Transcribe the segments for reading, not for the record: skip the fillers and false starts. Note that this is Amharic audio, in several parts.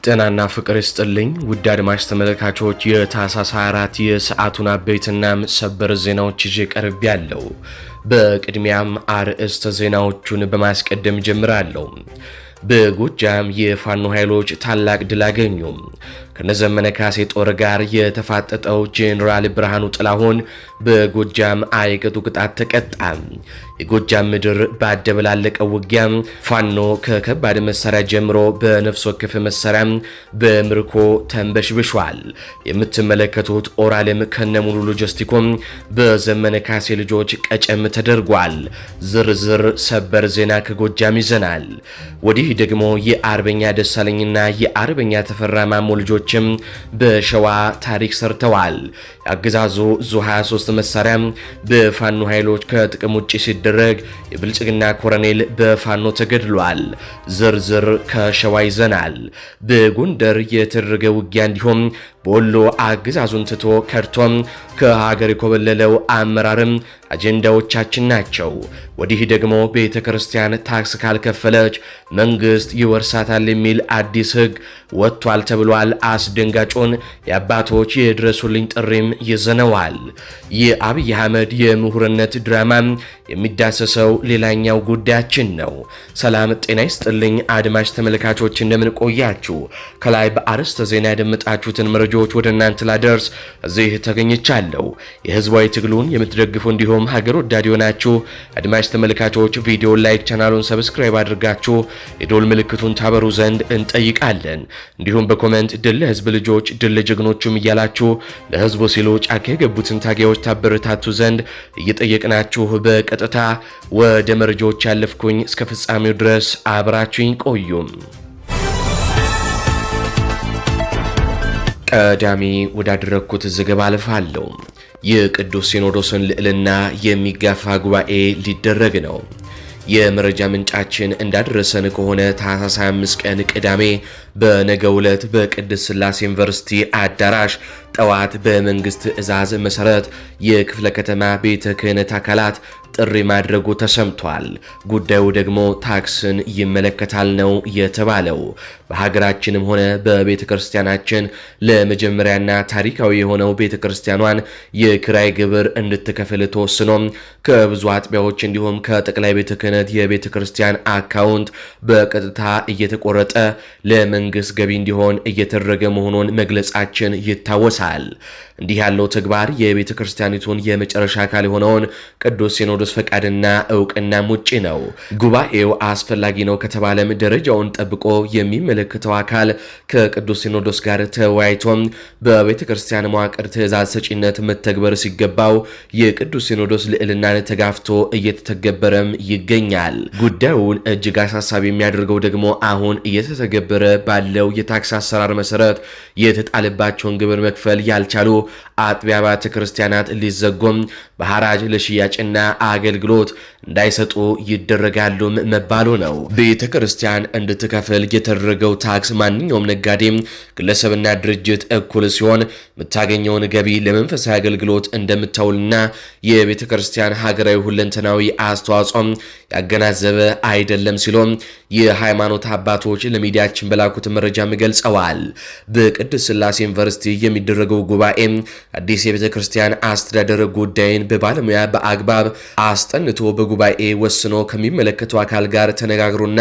ጤናና ፍቅር ይስጥልኝ ውድ አድማጭ ተመልካቾች፣ የታህሳስ 24 የሰዓቱን አበይትና ሰበር ዜናዎች ይዤ ቀርቤያለሁ። በቅድሚያም አርዕስተ ዜናዎቹን በማስቀደም ጀምራለሁ። በጎጃም የፋኖ ኃይሎች ታላቅ ድል አገኙ። ከነዘመነ ካሴ ጦር ጋር የተፋጠጠው ጄኔራል ብርሃኑ ጥላሁን በጎጃም አይቀጡ ቅጣት ተቀጣ። የጎጃም ምድር ባደበላለቀው ውጊያ ፋኖ ከከባድ መሳሪያ ጀምሮ በነፍስ ወከፍ መሳሪያ በምርኮ ተንበሽብሿል። የምትመለከቱት ኦራልም ከነሙሉ ሎጂስቲኩም በዘመነ ካሴ ልጆች ቀጨም ተደርጓል። ዝርዝር ሰበር ዜና ከጎጃም ይዘናል። ወዲህ ደግሞ የአርበኛ ደሳለኝና የአርበኛ ተፈራ ማሞ ልጆችም በሸዋ ታሪክ ሰርተዋል። የአገዛዙ ዙ 23 መሳሪያ በፋኖ ኃይሎች ከጥቅም ውጪ ሲደረግ የብልጽግና ኮሎኔል በፋኖ ተገድሏል። ዝርዝር ከሸዋ ይዘናል። በጎንደር የተደረገ ውጊያ እንዲሁም በወሎ አገዛዙን ትቶ ከድቶም ከሀገር የኮበለለው አመራርም አጀንዳዎቻችን ናቸው። ወዲህ ደግሞ ቤተ ክርስቲያን ታክስ ካልከፈለች መንግስት ይወርሳታል የሚል አዲስ ህግ ወጥቷል ተብሏል። አስደንጋጩን የአባቶች የድረሱልኝ ጥሪም ይዘነዋል። የአብይ አህመድ የምሁርነት ድራማ የሚዳሰሰው ሌላኛው ጉዳያችን ነው። ሰላም ጤና ይስጥልኝ አድማጭ ተመልካቾች፣ እንደምን ቆያችሁ? ከላይ በአርዕስተ ዜና ያደመጣችሁትን መረጃዎች ወደ እናንተ ላደርስ እዚህ ተገኝቻለሁ። የህዝባዊ ትግሉን የምትደግፉ እንዲሁም ሀገር ወዳድ የሆናችሁ አድማጭ ተመልካቾች ቪዲዮ ላይክ፣ ቻናሉን ሰብስክራይብ አድርጋችሁ የዶል ምልክቱን ታበሩ ዘንድ እንጠይቃለን። እንዲሁም በኮሜንት ድል ለህዝብ ልጆች ድል ለጀግኖቹም እያላችሁ ለህዝቡ ሲሉ ጫካ የገቡትን ታጋዮች ታበረታቱ ዘንድ እየጠየቅናችሁ በቀጥታ ወደ መረጃዎች ያለፍኩኝ። እስከ ፍጻሜው ድረስ አብራችሁኝ ቆዩም። ቀዳሚ ወዳደረኩት ዘገባ አልፋለሁ። የቅዱስ ሲኖዶስን ልዕልና የሚጋፋ ጉባኤ ሊደረግ ነው። የመረጃ ምንጫችን እንዳደረሰን ከሆነ ታህሳስ 25 ቀን ቅዳሜ በነገው ዕለት በቅድስት ሥላሴ ዩኒቨርሲቲ አዳራሽ ጠዋት በመንግስት ትዕዛዝ መሰረት የክፍለ ከተማ ቤተ ክህነት አካላት ጥሪ ማድረጉ ተሰምቷል። ጉዳዩ ደግሞ ታክስን ይመለከታል ነው የተባለው። በሀገራችንም ሆነ በቤተ ክርስቲያናችን ለመጀመሪያና ታሪካዊ የሆነው ቤተ ክርስቲያኗን የክራይ ግብር እንድትከፍል ተወስኖ ከብዙ አጥቢያዎች እንዲሁም ከጠቅላይ ቤተ ክህነት የቤተ ክርስቲያን አካውንት በቀጥታ እየተቆረጠ ለመንግስት ገቢ እንዲሆን እየተደረገ መሆኑን መግለጻችን ይታወሳል። እንዲህ ያለው ተግባር የቤተ ክርስቲያኒቱን የመጨረሻ አካል የሆነውን ቅዱስ ሲኖዶስ ፈቃድና እውቅናም ውጪ ነው። ጉባኤው አስፈላጊ ነው ከተባለም ደረጃውን ጠብቆ የሚመለከተው አካል ከቅዱስ ሲኖዶስ ጋር ተወያይቶም በቤተ ክርስቲያን መዋቅር ትዕዛዝ ሰጪነት መተግበር ሲገባው የቅዱስ ሲኖዶስ ልዕልናን ተጋፍቶ እየተተገበረም ይገኛል። ጉዳዩን እጅግ አሳሳቢ የሚያደርገው ደግሞ አሁን እየተተገበረ ባለው የታክስ አሰራር መሰረት የተጣለባቸውን ግብር መክፈል ያልቻሉ አጥቢያ ቤተ ክርስቲያናት ሊዘጎም በሐራጅ ለሽያጭና አገልግሎት እንዳይሰጡ ይደረጋሉም መባሉ ነው። ቤተ ክርስቲያን እንድትከፍል የተደረገው ታክስ ማንኛውም ነጋዴም ግለሰብና ድርጅት እኩል ሲሆን የምታገኘውን ገቢ ለመንፈሳዊ አገልግሎት እንደምታውልና የቤተ ክርስቲያን ሀገራዊ ሁለንተናዊ አስተዋጽኦም ያገናዘበ አይደለም ሲሎም የሃይማኖት አባቶች ለሚዲያችን በላኩት መረጃም ገልጸዋል። በቅድስት ሥላሴ ዩኒቨርሲቲ የሚደረገው ጉባኤ አዲስ የቤተ ክርስቲያን አስተዳደር ጉዳይን በባለሙያ በአግባብ አስጠንቶ በጉባኤ ወስኖ ከሚመለከተው አካል ጋር ተነጋግሮና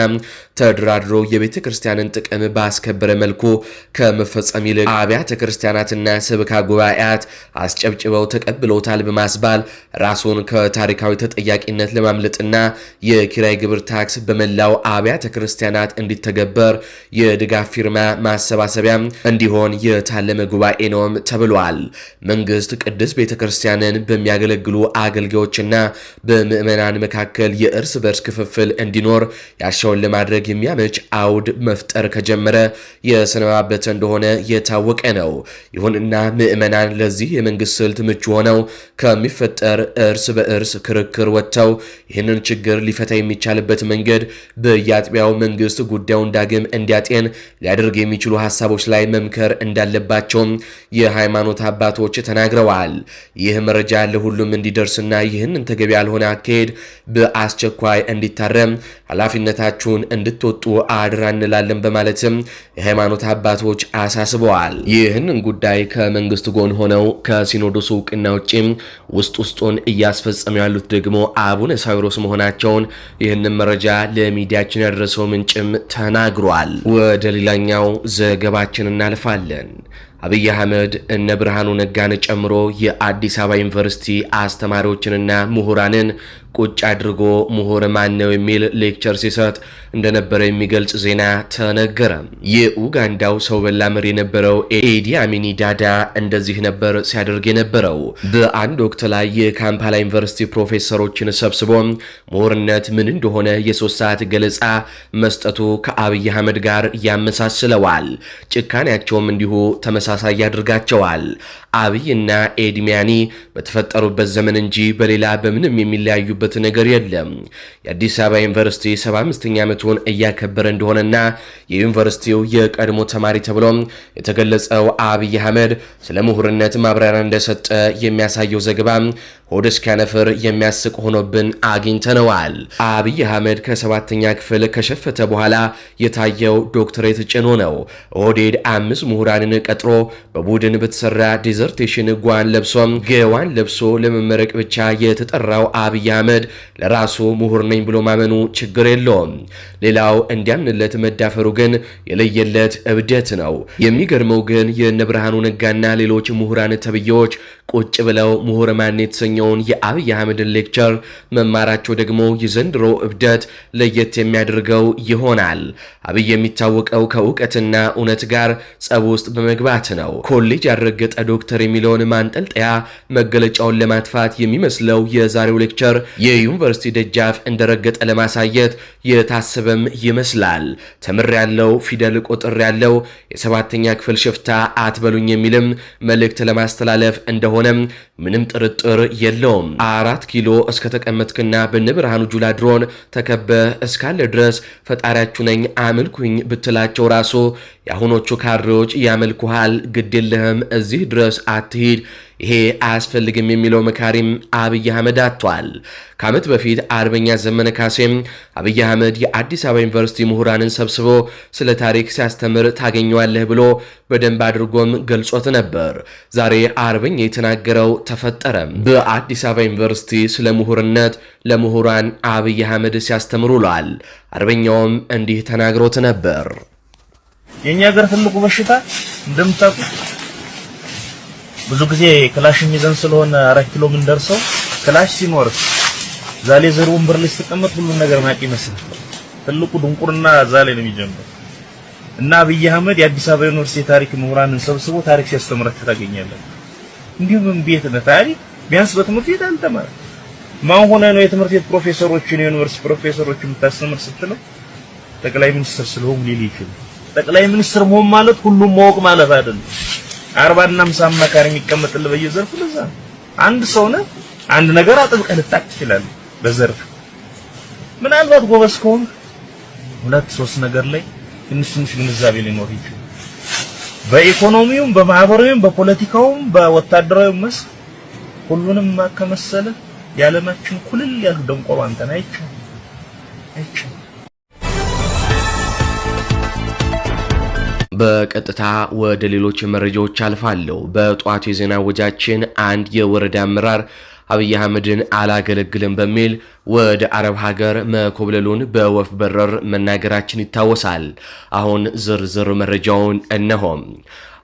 ተደራድሮ የቤተ ክርስቲያንን ጥቅም ባስከበረ መልኩ ከመፈጸም ይልቅ አብያተ ክርስቲያናትና ሰበካ ጉባኤያት አስጨብጭበው ተቀብለውታል በማስባል ራሱን ከታሪካዊ ተጠያቂነት ለማምለጥና የኪራይ ግብር ታክስ በመላው አብያተ ክርስቲያናት እንዲተገበር የድጋፍ ፊርማ ማሰባሰቢያ እንዲሆን የታለመ ጉባኤ ነውም ተብሏል። መንግስት ቅድስት ቤተ ክርስቲያንን በሚያገለግሉ አገልጋዮችና በምዕመናን መካከል የእርስ በርስ ክፍፍል እንዲኖር ያሻውን ለማድረግ የሚያመች አውድ መፍጠር ከጀመረ የሰነባበተ እንደሆነ የታወቀ ነው። ይሁንና ምዕመናን ለዚህ የመንግስት ስልት ምቹ ሆነው ከሚፈጠር እርስ በእርስ ክርክር ወጥተው ይህንን ችግር ሊፈታ የሚቻልበት መንገድ በየአጥቢያው መንግስት ጉዳዩን ዳግም እንዲያጤን ሊያደርግ የሚችሉ ሀሳቦች ላይ መምከር እንዳለባቸውም የሃይማኖት አባቶች ተናግረዋል። ይህ መረጃ ለሁሉም እንዲደርስና ይህንን ተገቢ ያልሆነ አካሄድ በአስቸኳይ እንዲታረም ኃላፊነታችሁን እንድትወጡ አድራ እንላለን በማለትም የሃይማኖት አባቶች አሳስበዋል። ይህንን ጉዳይ ከመንግስት ጎን ሆነው ከሲኖዶሱ እውቅና ውጪ ውስጡን እያስፈጸሙ ያሉት ደግሞ አቡነ ሳዊሮስ መሆናቸውን ይህንን መረጃ ለሚዲያችን ያደረሰው ምንጭም ተናግሯል። ወደ ሌላኛው ዘገባችን እናልፋለን። አብይ አህመድ እነ ብርሃኑ ነጋን ጨምሮ የአዲስ አበባ ዩኒቨርሲቲ አስተማሪዎችንና ምሁራንን ቁጭ አድርጎ ምሁር ማን ነው የሚል ሌክቸር ሲሰጥ እንደነበረ የሚገልጽ ዜና ተነገረ። የኡጋንዳው ሰው በላ መሪ የነበረው ኤዲ አሚኒ ዳዳ እንደዚህ ነበር ሲያደርግ የነበረው። በአንድ ወቅት ላይ የካምፓላ ዩኒቨርሲቲ ፕሮፌሰሮችን ሰብስቦ ምሁርነት ምን እንደሆነ የ3 ሰዓት ገለጻ መስጠቱ ከአብይ አህመድ ጋር ያመሳስለዋል። ጭካኔያቸውም እንዲሁ ተመሳሳይ ያደርጋቸዋል። አብይና ኤድሚያኒ በተፈጠሩበት ዘመን እንጂ በሌላ በምንም የሚለያዩበት ነገር የለም። የአዲስ አበባ ዩኒቨርሲቲ 75ኛ ዓመቱን እያከበረ እንደሆነና የዩኒቨርሲቲው የቀድሞ ተማሪ ተብሎ የተገለጸው አብይ አህመድ ስለ ምሁርነት ማብራሪያ እንደሰጠ የሚያሳየው ዘገባ ሆድ እስኪያነፍር የሚያስቅ ሆኖብን አግኝተነዋል። አብይ አህመድ ከ7ኛ ክፍል ከሸፈተ በኋላ የታየው ዶክትሬት ጭኖ ነው። ኦህዴድ 5 ምሁራንን ቀጥሮ በቡድን በተሰራ ዲዘርቴሽን ገዋን ለብሶ ለመመረቅ ብቻ የተጠራው አብይ አህመድ ለራሱ ምሁር ነኝ ብሎ ማመኑ ችግር የለውም። ሌላው እንዲያምንለት መዳፈሩ ግን የለየለት እብደት ነው። የሚገርመው ግን የነ ብርሃኑ ነጋና ሌሎች ምሁራን ተብዬዎች ቁጭ ብለው ምሁር ማን የተሰኘውን የአብይ አህመድን ሌክቸር መማራቸው ደግሞ የዘንድሮ እብደት ለየት የሚያደርገው ይሆናል። አብይ የሚታወቀው ከእውቀትና እውነት ጋር ጸብ ውስጥ በመግባት ነው። ኮሌጅ ያረገጠ ዶክተር የሚለውን ማንጠልጠያ መገለጫውን ለማጥፋት የሚመስለው የዛሬው ሌክቸር የዩኒቨርሲቲ ደጃፍ እንደረገጠ ለማሳየት የታሰበም ይመስላል። ተምር ያለው ፊደል ቁጥር ያለው የ7ኛ ክፍል ሽፍታ አትበሉኝ የሚልም መልእክት ለማስተላለፍ እንደሆነም ምንም ጥርጥር የለውም። 4 ኪሎ እስከተቀመጥክና በነብርሃኑ ጁላ ድሮን ተከበህ እስካለ ድረስ ፈጣሪያችሁ ነኝ አምልኩኝ ብትላቸው ራሱ የአሁኖቹ ካድሬዎች ያመልኩሃል፣ ግድልህም እዚህ ድረስ አትሂድ፣ ይሄ አያስፈልግም የሚለው መካሪም አብይ አህመድ አጥቷል። ከዓመት በፊት አርበኛ ዘመነ ካሴም አብይ አህመድ የአዲስ አበባ ዩኒቨርሲቲ ምሁራንን ሰብስቦ ስለ ታሪክ ሲያስተምር ታገኘዋለህ ብሎ በደንብ አድርጎም ገልጾት ነበር። ዛሬ አርበኛ የተናገረው ተፈጠረ። በአዲስ አበባ ዩኒቨርሲቲ ስለ ምሁርነት ለምሁራን አብይ አህመድ ሲያስተምሩ ውሏል። አርበኛውም እንዲህ ተናግሮት ነበር። የኛ ሀገር ትልቁ በሽታ እንደምታውቁት ብዙ ጊዜ ክላሽ የሚዘን ስለሆነ 4 ኪሎ ምን ደርሰው ክላሽ ሲኖር ዛሌ ዘር ወንበር ላይ ተቀመጥ ሁሉ ነገር ማቂ መስል ትልቁ ድንቁርና ዛሌ ነው የሚጀምረው። እና አብይ አህመድ የአዲስ አበባ ዩኒቨርሲቲ ታሪክ ምሁራንን ሰብስቦ ታሪክ ሲያስተምራችሁ ታገኛለህ። እንዲሁም ቤት ነው ታሪክ ቢያንስ በትምህርት ቤት አልተማረ ማን ሆነ ነው የትምህርት ቤት ፕሮፌሰሮችን የዩኒቨርሲቲ ፕሮፌሰሮችን የምታስተምር ስትለው ጠቅላይ ሚኒስትር ስለሆኑ ሊል ይችላል። ጠቅላይ ሚኒስትር መሆን ማለት ሁሉም ማወቅ ማለት አይደለም። 40 እና 50 አማካሪ የሚቀመጥልህ በየዘርፉ ለዛ አንድ ሰው ነው አንድ ነገር አጥብቀህ ልታቅ ትችላለህ። በዘርፍ ምናልባት ጎበዝ ከሆነ 2-3 ነገር ላይ ትንሽ ግንዛቤ ሊኖር ይችላል። በኢኮኖሚውም በማህበራዊም በፖለቲካውም በወታደራዊም መስክ ሁሉንም ከመሰለ የዓለማችን ኩልል ያሉ ደንቆሮ አንተን አይቻል። በቀጥታ ወደ ሌሎች መረጃዎች አልፋለሁ። በጧቱ የዜና ወጃችን አንድ የወረዳ አመራር አብይ አህመድን አላገለግልም በሚል ወደ አረብ ሀገር መኮብለሉን በወፍ በረር መናገራችን ይታወሳል። አሁን ዝርዝር መረጃውን እነሆም።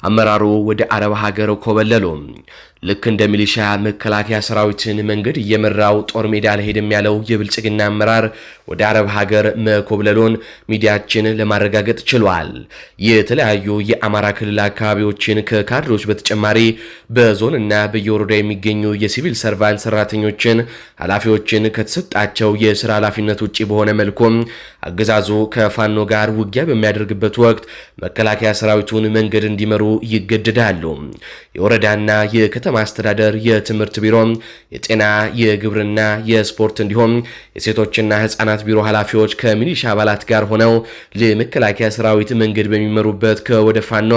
አመራሩ ወደ አረብ ሀገር ኮበለሉ። ልክ እንደ ሚሊሻ መከላከያ ሰራዊትን መንገድ እየመራው ጦር ሜዳ አልሄድም ያለው የብልጽግና አመራር ወደ አረብ ሀገር መኮብለሉን ሚዲያችን ለማረጋገጥ ችሏል። የተለያዩ የአማራ ክልል አካባቢዎችን ከካድሮች በተጨማሪ በዞንና በየወረዳ የሚገኙ የሲቪል ሰርቫንት ሰራተኞችን፣ ኃላፊዎችን ከተሰጣቸው የስራ ኃላፊነት ውጪ በሆነ መልኩም አገዛዙ ከፋኖ ጋር ውጊያ በሚያደርግበት ወቅት መከላከያ ሰራዊቱን መንገድ እንዲመሩ ይገደዳሉ። የወረዳና የከተማ ከተማ አስተዳደር የትምህርት ቢሮ፣ የጤና፣ የግብርና፣ የስፖርት እንዲሁም የሴቶችና ህፃናት ቢሮ ኃላፊዎች ከሚሊሻ አባላት ጋር ሆነው ለመከላከያ ሰራዊት መንገድ በሚመሩበት ከወደ ፋኖ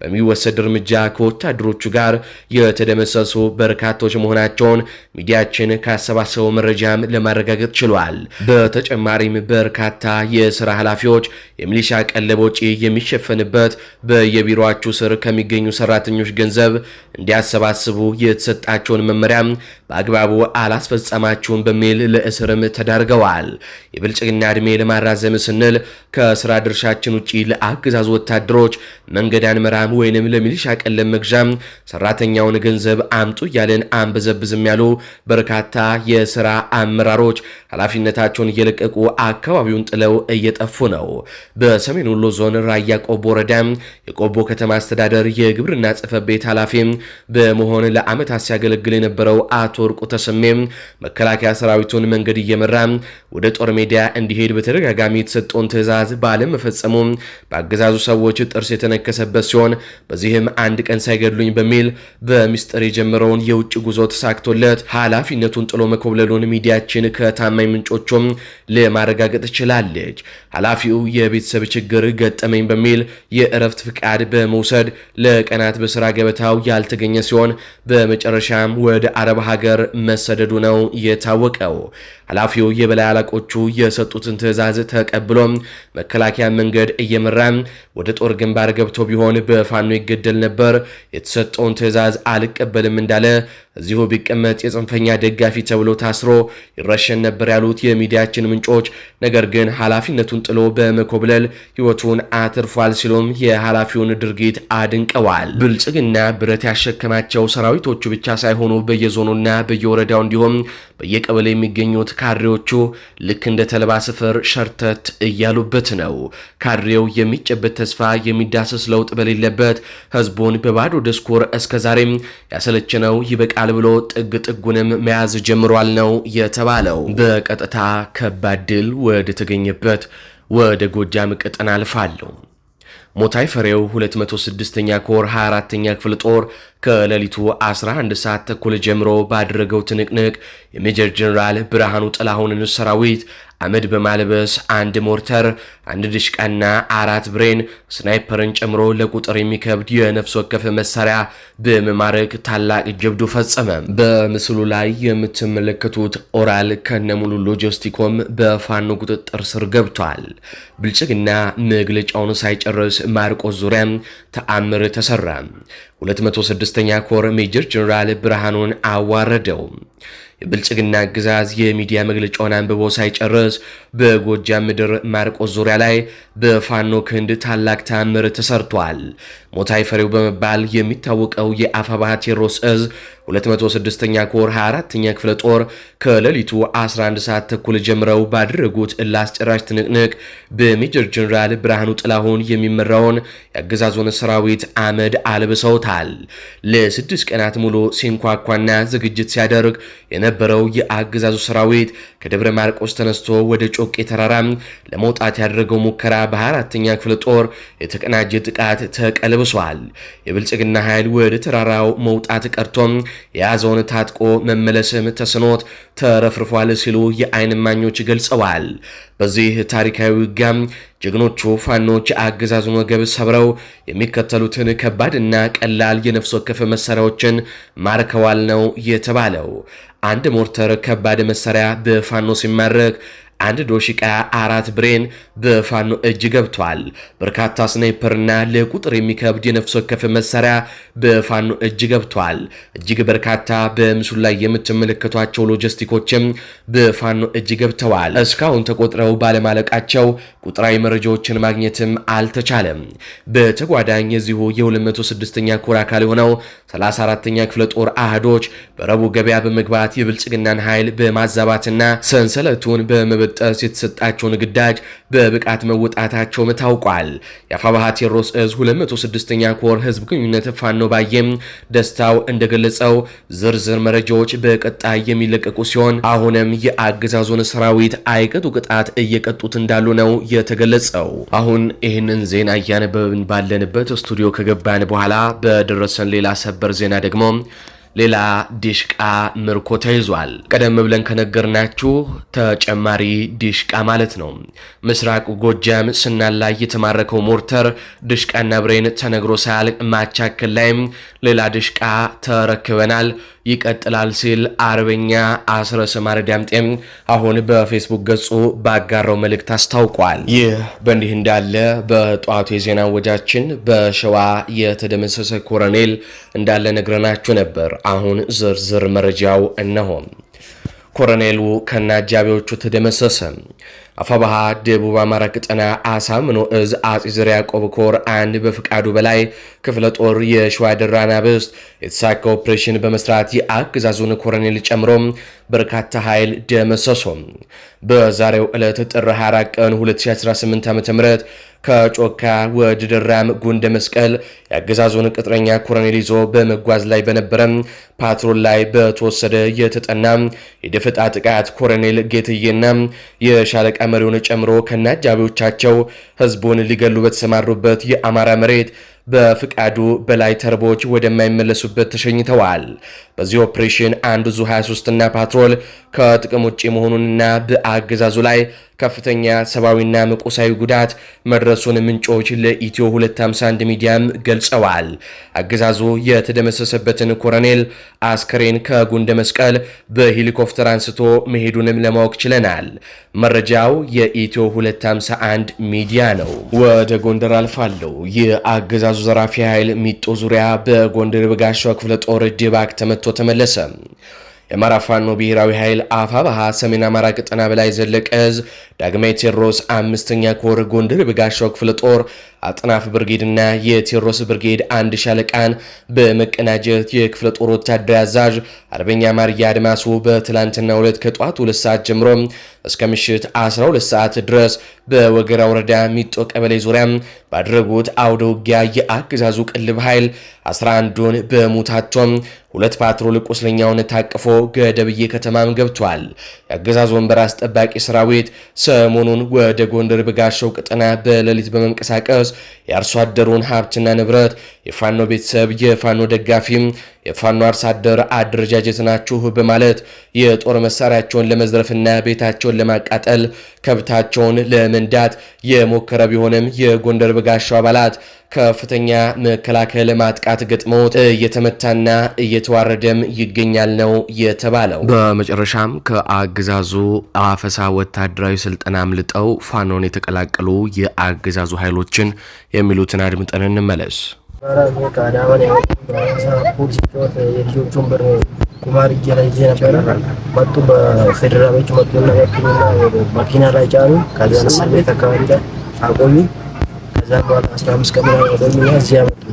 በሚወሰድ እርምጃ ከወታደሮቹ ጋር የተደመሰሱ በርካቶች መሆናቸውን ሚዲያችን ካሰባሰበው መረጃም ለማረጋገጥ ችሏል። በተጨማሪም በርካታ የስራ ኃላፊዎች የሚሊሻ ቀለብ ወጪ የሚሸፈንበት በየቢሮአቸው ስር ከሚገኙ ሰራተኞች ገንዘብ እንዲያሰባስቡ የተሰጣቸውን መመሪያ በአግባቡ አላስፈጸማቸውም በሚል ለእስርም ተዳርገዋል። የብልጽግና እድሜ ለማራዘም ስንል ከስራ ድርሻችን ውጪ ለአገዛዙ ወታደሮች መንገድ አንመራም ወይንም ለሚሊሻ ቀለብ መግዣም ሰራተኛውን ገንዘብ አምጡ እያለን አንበዘብዝም ያሉ በርካታ የስራ አመራሮች ኃላፊነታቸውን እየለቀቁ አካባቢውን ጥለው እየጠፉ ነው። በሰሜን ወሎ ዞን ራያ ቆቦ ወረዳ የቆቦ ከተማ አስተዳደር የግብርና ጽሕፈት ቤት ኃላፊ በመሆን ለዓመታት ሲያገለግል የነበረው አቶ ወርቁ ተሰሜም መከላከያ ሰራዊቱን መንገድ እየመራ ወደ ጦር ሜዳ እንዲሄድ በተደጋጋሚ የተሰጠውን ትዕዛዝ ባለመፈጸሙ በአገዛዙ ሰዎች ጥርስ የተነከሰበት ሲሆን በዚህም አንድ ቀን ሳይገድሉኝ በሚል በሚስጥር የጀመረውን የውጭ ጉዞ ተሳክቶለት ኃላፊነቱን ጥሎ መኮብለሉን ሚዲያችን ከታማኝ ምንጮቹም ለማረጋገጥ ችላለች። ኃላፊው የቤተሰብ ችግር ገጠመኝ በሚል የእረፍት ፍቃድ በመውሰድ ለቀናት በስራ ገበታው ያልተገኘ ሲሆን በመጨረሻም ወደ አረብ ሀገር መሰደዱ ነው የታወቀው። ኃላፊው የበላይ አለቆቹ የሰጡትን ትዕዛዝ ተቀብሎ መከላከያ መንገድ እየመራ ወደ ጦር ግንባር ገብቶ ቢሆን በፋኖ ይገደል ነበር። የተሰጠውን ትዕዛዝ አልቀበልም እንዳለ እዚሁ ቢቀመጥ የጽንፈኛ ደጋፊ ተብሎ ታስሮ ይረሸን ነበር ያሉት የሚዲያችን ምንጮች፣ ነገር ግን ኃላፊነቱን ጥሎ በመኮብለል ህይወቱን አትርፏል ሲሉም የኃላፊውን ድርጊት አድንቀዋል። ብልጽግና ብረት ያሸከማቸው ሰራዊቶቹ ብቻ ሳይሆኑ በየዞኑና በየወረዳው እንዲሁም በየቀበሌ የሚገኙት ካድሬዎቹ ልክ እንደ ተልባ ስፍር ሸርተት እያሉበት ነው። ካድሬው የሚጨበት ተስፋ የሚዳሰስ ለውጥ በሌለበት ህዝቡን በባዶ ድስኩር እስከዛሬም ያሰለችነው ይበቃል ብሎ ጥግ ጥጉንም መያዝ ጀምሯል ነው የተባለው። በቀጥታ ከባድ ድል ወደ ተገኘበት ወደ ጎጃም ቀጠና አልፋለሁ። ሞታይ ፈሬው 206ኛ ኮር 24ኛ ክፍለ ጦር ከሌሊቱ 11 ሰዓት ተኩል ጀምሮ ባደረገው ትንቅንቅ የሜጀር ጀነራል ብርሃኑ ጥላሁንን ሰራዊት አመድ በማልበስ አንድ ሞርተር፣ አንድ ድሽቃና 4 ብሬን ስናይፐርን ጨምሮ ለቁጥር የሚከብድ የነፍስ ወከፍ መሳሪያ በመማረክ ታላቅ ጀብዱ ፈጸመ። በምስሉ ላይ የምትመለከቱት ኦራል ከነሙሉ ሎጂስቲኮም በፋኖ ቁጥጥር ስር ገብቷል። ብልጽግና መግለጫውን ሳይጨርስ ማርቆስ ዙሪያ ተአምር ተሰራ። 206ኛ ኮር ሜጀር ጀነራል ብርሃኑን አዋረደው። የብልጽግና ግዛዝ የሚዲያ መግለጫውን አንብቦ ሳይጨርስ በጎጃም ምድር ማርቆስ ዙሪያ ላይ በፋኖ ክንድ ታላቅ ተአምር ተሰርቷል። ሞታይ ፈሬው በመባል የሚታወቀው የአፋባሃ ቴዎድሮስ እዝ 206ኛ ኮር 24ኛ ክፍለ ጦር ከሌሊቱ 11 ሰዓት ተኩል ጀምረው ባደረጉት ላስጨራሽ ትንቅንቅ በሜጀር ጀነራል ብርሃኑ ጥላሁን የሚመራውን የአገዛዙን ሰራዊት አመድ አልብሰውታል። ለ6 ቀናት ሙሉ ሲንኳኳና ዝግጅት ሲያደርግ የነበረው የአገዛዙ ሰራዊት ከደብረ ማርቆስ ተነስቶ ወደ ጮቄ ተራራ ለመውጣት ያደረገው ሙከራ በ24ኛ ክፍለ ጦር የተቀናጀ ጥቃት ተቀልብሷል። የብልጽግና ኃይል ወደ ተራራው መውጣት ቀርቶም የያዘውን ታጥቆ መመለስም ተስኖት ተረፍርፏል ሲሉ የዓይን እማኞች ገልጸዋል። በዚህ ታሪካዊ ውጊያም ጀግኖቹ ፋኖች አገዛዙን ወገብ ሰብረው የሚከተሉትን ከባድና ቀላል የነፍስ ወከፍ መሳሪያዎችን ማርከዋል ነው የተባለው። አንድ ሞርተር ከባድ መሳሪያ በፋኖ ሲማረክ አንድ ዶሽቃ 4 ብሬን በፋኖ እጅ ገብቷል። በርካታ ስናይፐርና ለቁጥር የሚከብድ የነፍስ ወከፍ መሳሪያ በፋኖ እጅ ገብቷል። እጅግ በርካታ በምስሉ ላይ የምትመለከቷቸው ሎጂስቲኮችም በፋኖ እጅ ገብተዋል። እስካሁን ተቆጥረው ባለማለቃቸው ቁጥራዊ መረጃዎችን ማግኘትም አልተቻለም። በተጓዳኝ የዚሁ የ206ኛ ኮር አካል የሆነው 34ኛ ክፍለ ጦር አህዶች በረቡዕ ገበያ በመግባት የብልጽግናን ኃይል በማዛባትና ሰንሰለቱን በመበጠስ የተሰጣቸውን ግዳጅ በብቃት መወጣታቸውም ታውቋል። የአፋባሃ ቴዎድሮስ እዝ 206ኛ ኮር ህዝብ ግንኙነት ፋኖ ባየም ደስታው እንደገለጸው ዝርዝር መረጃዎች በቀጣይ የሚለቀቁ ሲሆን አሁንም የአገዛዙን ሰራዊት አይቀጡ ቅጣት እየቀጡት እንዳሉ ነው የተገለጸው። አሁን ይህንን ዜና እያነበብን ባለንበት ስቱዲዮ ከገባን በኋላ በደረሰን ሌላ ሰበር ዜና ደግሞ ሌላ ዲሽቃ ምርኮ ተይዟል። ቀደም ብለን ከነገርናችሁ ተጨማሪ ዲሽቃ ማለት ነው። ምስራቅ ጎጃም ስናን ላይ የተማረከው ሞርተር ዲሽቃና ብሬን ተነግሮ ሳያልቅ ማቻከል ላይም ሌላ ዲሽቃ ተረክበናል ይቀጥላል ሲል አርበኛ አስረስ ማረዳምጤም አሁን በፌስቡክ ገጹ ባጋራው መልእክት አስታውቋል። ይህ በእንዲህ እንዳለ በጧቱ የዜና ወጃችን በሸዋ የተደመሰሰ ኮሎኔል እንዳለ ነግረናችሁ ነበር። አሁን ዝርዝር መረጃው እነሆ። ኮሎኔሉ ከነአጃቢዎቹ ተደመሰሰ። አፋባሃ ደቡብ አማራ ቀጠና አሳምኖ እዝ አጼ ዘርዓ ያዕቆብ ኮር አንድ በፍቃዱ በላይ ክፍለ ጦር የሸዋ ድራናብስት የተሳካ ኦፕሬሽን በመስራት የአገዛዙን ኮሎኔል ጨምሮ በርካታ ኃይል ደመሰሱ። በዛሬው ዕለት ጥር 24 ቀን 2018 ዓ.ም ከጮካ ወደ ደራም ጉንደ መስቀል የአገዛዙን ቅጥረኛ ኮሎኔል ይዞ በመጓዝ ላይ በነበረ ፓትሮል ላይ በተወሰደ የተጠና የደፈጣ ጥቃት ኮሎኔል ጌትዬና የሻለቃ መሪውን ጨምሮ ከነአጃቢዎቻቸው ህዝቡን ሊገሉ በተሰማሩበት የአማራ መሬት በፍቃዱ በላይ ተርቦች ወደማይመለሱበት ተሸኝተዋል። በዚህ ኦፕሬሽን አንድ ዙ 23 እና ፓትሮል ከጥቅም ውጪ መሆኑንና በአገዛዙ ላይ ከፍተኛ ሰብአዊና ቁሳዊ ጉዳት መድረሱን ምንጮች ለኢትዮ 251 ሚዲያም ገልጸዋል። አገዛዙ የተደመሰሰበትን ኮሎኔል አስከሬን ከጉንደ መስቀል በሄሊኮፕተር አንስቶ መሄዱንም ለማወቅ ችለናል። መረጃው የኢትዮ 251 ሚዲያ ነው። ወደ ጎንደር አልፋለሁ። የአገዛዙ ዘራፊ ኃይል ሚጦ ዙሪያ በጎንደር በጋሻው ክፍለ ጦር ድባቅ ተመቶ ተመለሰ። የአማራ ፋኖ ብሔራዊ ኃይል አፋባሃ ሰሜን አማራ ቀጠና በላይ ዘለቀ ዕዝ ዳግማዊ ቴዎድሮስ 5ኛ ኮር ጎንደር በጋሻው ክፍለ ጦር አጥናፍ ብርጌድና የቴዎድሮስ ብርጌድ አንድ ሻለቃን በመቀናጀት የክፍለ ጦር ወታደራዊ አዛዥ አርበኛ ማርያ አድማሱ በትላንትናው ዕለት ከጧቱ 2 ሰዓት ጀምሮ እስከ ምሽት 12 ሰዓት ድረስ በወገራ ወረዳ ሚጦ ቀበሌ ዙሪያ ባደረጉት አውደ ውጊያ የአገዛዙ ቅልብ ኃይል 11ዱን በሙታቶም 2 ፓትሮል ቁስለኛውን ታቅፎ ገደብዬ ከተማም ገብቷል። የአገዛዙ ወንበር አስጠባቂ ሰራዊት ሰሞኑን ወደ ጎንደር በጋሻው ቀጠና በሌሊት በመንቀሳቀስ የአርሶ አደሩን ሀብትና ንብረት የፋኖ ቤተሰብ የፋኖ ደጋፊም የፋኖ አርሶ አደር አደረጃጀት ናችሁ በማለት የጦር መሳሪያቸውን ለመዝረፍና ቤታቸውን ለማቃጠል ከብታቸውን ለመንዳት የሞከረ ቢሆንም የጎንደር በጋሻው አባላት ከፍተኛ መከላከል ማጥቃት ገጥሞት እየተመታና እየተዋረደም ይገኛል ነው የተባለው። በመጨረሻም ከአገዛዙ አፈሳ ወታደራዊ ስልጠና አምልጠው ፋኖን የተቀላቀሉ የአገዛዙ ኃይሎችን የሚሉትን አድምጠን እንመለስ። ቁማር እየለየ ነበረ መጡ። በፌደራሎች መጡና መኪና ላይ ጫኑ። ከዛ እስር ቤት አካባቢ ላይ አቆዩ። ከዛ በኋላ 15 ቀን ላይ ወደኛ እዚያ መጡ።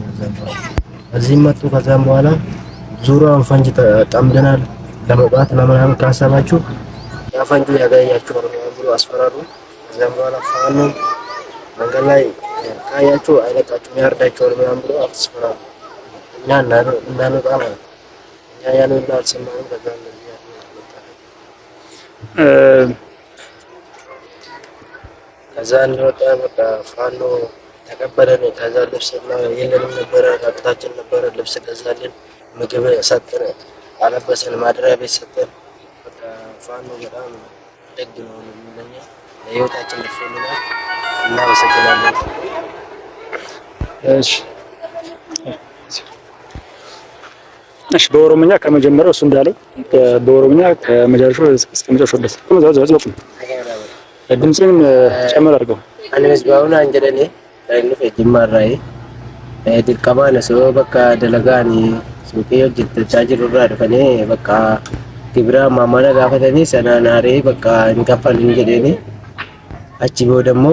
እዚህ መጡ። ከዛም በኋላ ዙሪያውን ፈንጅ ጠምደናል ለመውጣት ለምናምን ካሰባችሁ ያ ፈንጁ ያጋያችሁ ብሎ አስፈራሩ። ከዛም በኋላ ፋኖ መንገድ ላይ ካያችሁ አይለቃችሁም ያርዳችኋል ምናምን ብሎ አስፈራሩ። እኛ እንዳንወጣ ማለት ነው። እኛ ያንን እንዳልሰማንም በዛ እንደዚህ ከዛ እንደወጣ በቃ ፋኖ ተቀበለን። ከዛ ልብስ የለንም ነበረ፣ ራቁታችን ነበረ። ልብስ ገዛልን፣ ምግብ ሰጠን፣ አለበሰን፣ ማደሪያ ቤት ሰጠን። በቃ ፋኖ በጣም ደግ ነው ለኛ፣ ለህይወታችን ልፎልናል። እናመሰግናለን። እሺ በኦሮምኛ ከመጀመሪያው እሱ እንዳለው በኦሮምኛ ከመጀመሪያው እስከ መጨረሻው ድረስ ከመዛዛዝ ድምጽን ጨምር አድርገው አንመስባውና አንጀለኔ አይኑ ፈጅማራይ ድርቀማ ነሰው በቃ ደለጋኒ ሱቂዮ ጅታጅሩራ ደፈኔ በቃ ግብራ ማማና ጋፈተኒ ሰናናሬ በቃ እንከፈል እንጀደኒ አቺቦ ደሞ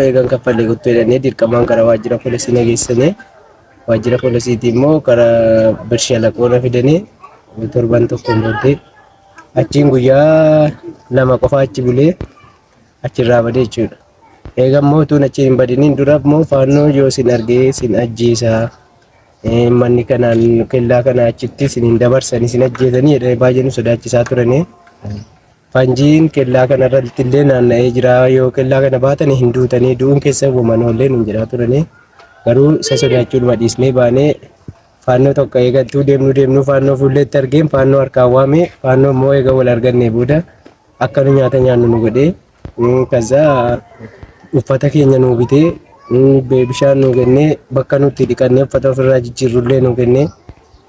ኤገን ከፈል ጉቶ ደኔ ድርቀማን ከራ ዋጅራ ፖሊስ ነገሰኔ ዋጅራ ፖሊስ ዲሞ ከራ በርሻላ ቆነ ፊደኔ ቶርባን ተቆም ወደ አቺን ጉያ ለማቆፋ አቺ ቡሌ አቺራ በደ ይቹ ኤገሞቱ ነቺን በዲኒን ዱራብ ሞ ፋኖ ዮ ሲናርጌ ሲን አጂሳ ማኒ ከናን ከላ ከና አቺቲ ሲን ደበርሰኒ ሲን አጂተኒ የደ ባጀኑ ሶዳቺሳ ቱረኔ ፋንጂን ከላ ከና ረልትሌና ና ኤጅራ ዮ ከላ ከና ባተኒ ሂንዱተኒ ዱን ከሰ ወመኖሌ ኑንጅራ ቱረኔ ገሩ ሰሶዳቹን ማዲስኔ ባኔ faannoo tokko eegattuu deemnu faannoo fuulleetti argeen faannoo harkaan waamee faannoo immoo eega wal arganne booda akka nu nyaata nyaannu nu godhee kaza uffata keenya nu bitee bishaan nu kennee bakka nutti dhiqannee uffata ofirraa jijjiirrullee nu kennee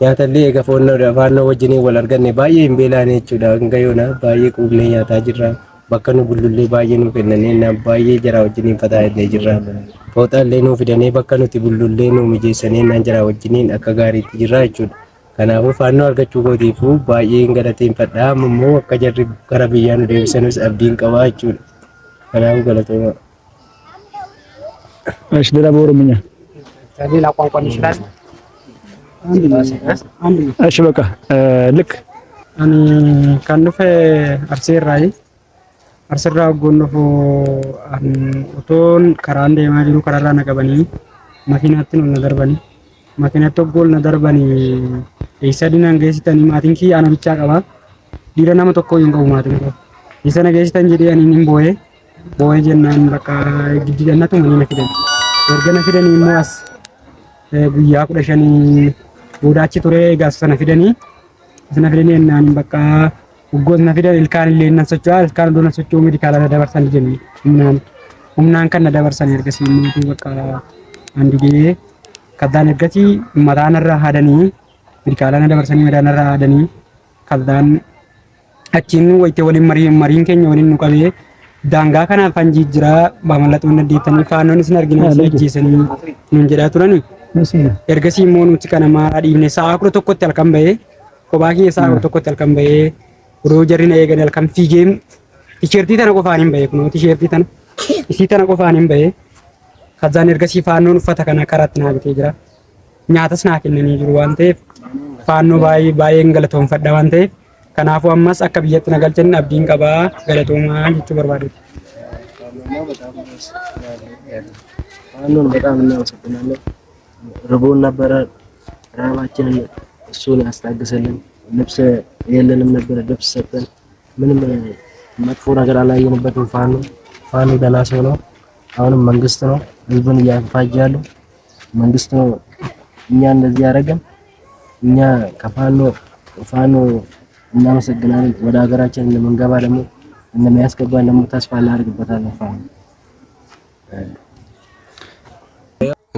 nyaatallee eega faannoo wajjiniin wal arganne baay'ee hin beelaane jechuudha. Hanga yoona baay'ee quubnee nyaataa jirra. Bakka nu bullullee baay'ee nu kennanii baay'ee jara wajjiniin fataa'ee jirra. Fooxaallee nu fidanii bakka nuti bullullee nu mijeessanii naan jara wajjiniin akka gaariitti jirra jechuudha. Kanaafuu faannoo argachuu kootiifuu baay'ee hin galateeffadha. Ammoo akka jarri gara biyyaa nu deebisanus abdiin qabaa jechuudha. Kanaafuu galatooma. እሺ ሌላ በኦሮምኛ ሌላ ቋንቋ ይችላል? እሺ በቃ ልክ አኒ ካንፈ አርሴራይ አርሰራ ጎንፎ ኦቶን ከራንዴ ማጅሩ ከራራ ነቀበኒ ማኪናትን ነደርበኒ ማኪናቶ ጎል ነደርበኒ ኢሰዲናን ገሲተኒ ማቲንኪ አና ብቻ ቀባ ዲረናመ tokko ይንገው ማቲን ኢሰነ ገሲተን ጀዲ አኒ ንቦዬ ቦዬ ጀናን በቃ ግዲደናቱ ምን ነፍደን ergana fidanii immoo as guyyaa 15 boodaachi ture gaasana fidanii ennaan bakka uggootna fidan ilkaan illee nan socho'aa ilkaan doona socho'uu medikaala dabarsan jenni humnaan kan dabarsan ergasii immoo bakka andigee kaddaan ergasii mataanarra haadanii medikaala dabarsanii mataanarra haadanii kaddaan achiin wayite waliin mariin keenya waliin nu qabee daangaa kanaan fanjii jira maamallatoonni deettanii faannoon isin argina ajjeesanii nun jedhaa turani ergasii immoo nuti kana maaraa dhiibne sa'a 11tti halkan bahee kophaa kiyya sa'a 11tti halkan bahee yeroo jarri na eegan halkan fiigee tisheertii tana qofaan hin bahee kunoo tisheertii tana isii tana qofaan hin bahee kazzaan ergasii faannoon uffata kana karaatti naa bitee jira nyaatas naa kennanii jiru waan ta'eef faannoo baay'ee galatoomfadha waan ta'eef kanaafuu ammas akka biyyatti nagalchan abdiin qabaa galatoomaa jechuu barbaadu. faannoon በጣም እናመሰግናለን። ርቦን ነበረ ራባችንን እሱን ያስታገሰልን። ልብስ የለንም ነበረ ልብስ ሰጠን። ምንም መጥፎ ነገር አላየንበትም። ፋኖ ደህና ሰው ነው። አሁንም መንግስት ነው ህዝቡን እያፋጀ ያለው መንግስት ነው እኛ እንደዚህ ያደረገን። እኛ ከፋኖ እናመሰግናለን። ወደ ሀገራችን እንደምንገባ ደግሞ እንደሚያስገባን ደግሞ ተስፋ እናደርግበታለን።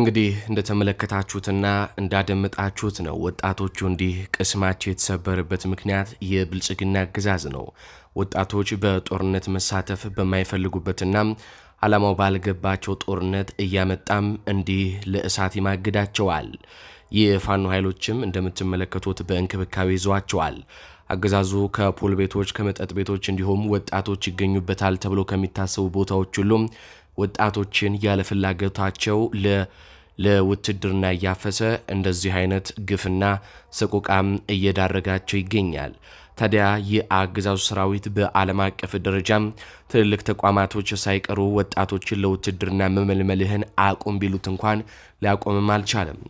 እንግዲህ እንደተመለከታችሁትና እንዳደመጣችሁት ነው ወጣቶቹ እንዲህ ቅስማቸው የተሰበረበት ምክንያት የብልጽግና አገዛዝ ነው። ወጣቶች በጦርነት መሳተፍ በማይፈልጉበትና ዓላማው ባልገባቸው ጦርነት እያመጣም እንዲህ ለእሳት ይማግዳቸዋል። የፋኖ ኃይሎችም እንደምትመለከቱት በእንክብካቤ ይዟቸዋል። አገዛዙ ከፑል ቤቶች ከመጠጥ ቤቶች እንዲሁም ወጣቶች ይገኙበታል ተብሎ ከሚታሰቡ ቦታዎች ሁሉ ወጣቶችን ያለ ፍላጎታቸው ለውትድርና እያፈሰ እንደዚህ አይነት ግፍና ሰቆቃም እየዳረጋቸው ይገኛል። ታዲያ የአገዛዙ ሰራዊት በዓለም አቀፍ ደረጃም ትልልቅ ተቋማቶች ሳይቀሩ ወጣቶችን ለውትድርና መመልመልህን አቁም ቢሉት እንኳን ሊያቆምም አልቻለም።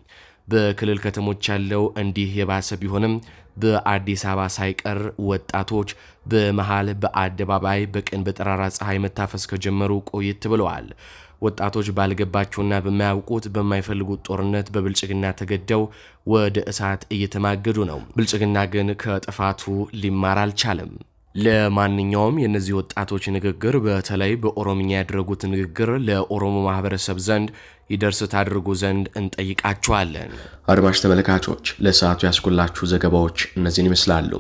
በክልል ከተሞች ያለው እንዲህ የባሰ ቢሆንም በአዲስ አበባ ሳይቀር ወጣቶች በመሃል በአደባባይ በቀን በጠራራ ፀሐይ መታፈስ ከጀመሩ ቆየት ብለዋል። ወጣቶች ባልገባቸውና በማያውቁት በማይፈልጉት ጦርነት በብልጽግና ተገደው ወደ እሳት እየተማገዱ ነው። ብልጽግና ግን ከጥፋቱ ሊማር አልቻለም። ለማንኛውም የነዚህ ወጣቶች ንግግር በተለይ በኦሮምኛ ያደረጉት ንግግር ለኦሮሞ ማህበረሰብ ዘንድ ይደርስ ታድርጉ ዘንድ እንጠይቃችኋለን። አድማጭ ተመልካቾች ለሰዓቱ ያስኩላችሁ ዘገባዎች እነዚህን ይመስላሉ።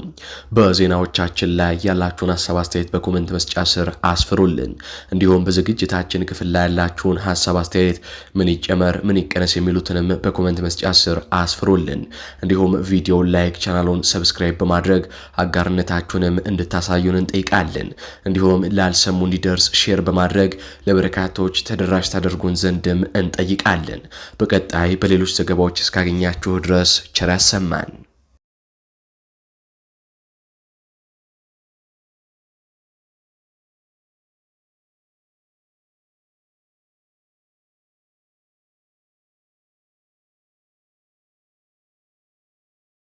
በዜናዎቻችን ላይ ያላችሁን ሐሳብ አስተያየት በኮሜንት መስጫ ስር አስፍሩልን። እንዲሁም በዝግጅታችን ክፍል ላይ ያላችሁን ሐሳብ አስተያየት ምን ይጨመር ምን ይቀነስ የሚሉትንም በኮሜንት መስጫ ስር አስፍሩልን። እንዲሁም ቪዲዮውን ላይክ ቻናሉን ሰብስክራይብ በማድረግ አጋርነታችሁንም እንድታሳዩን እንጠይቃለን። እንዲሁም ላልሰሙ እንዲደርስ ሼር በማድረግ ለበርካቶች ተደራሽ ታደርጉን ዘንድም እንጠይቃለን። በቀጣይ በሌሎች ዘገባዎች እስካገኛችሁ ድረስ ቸር ያሰማን።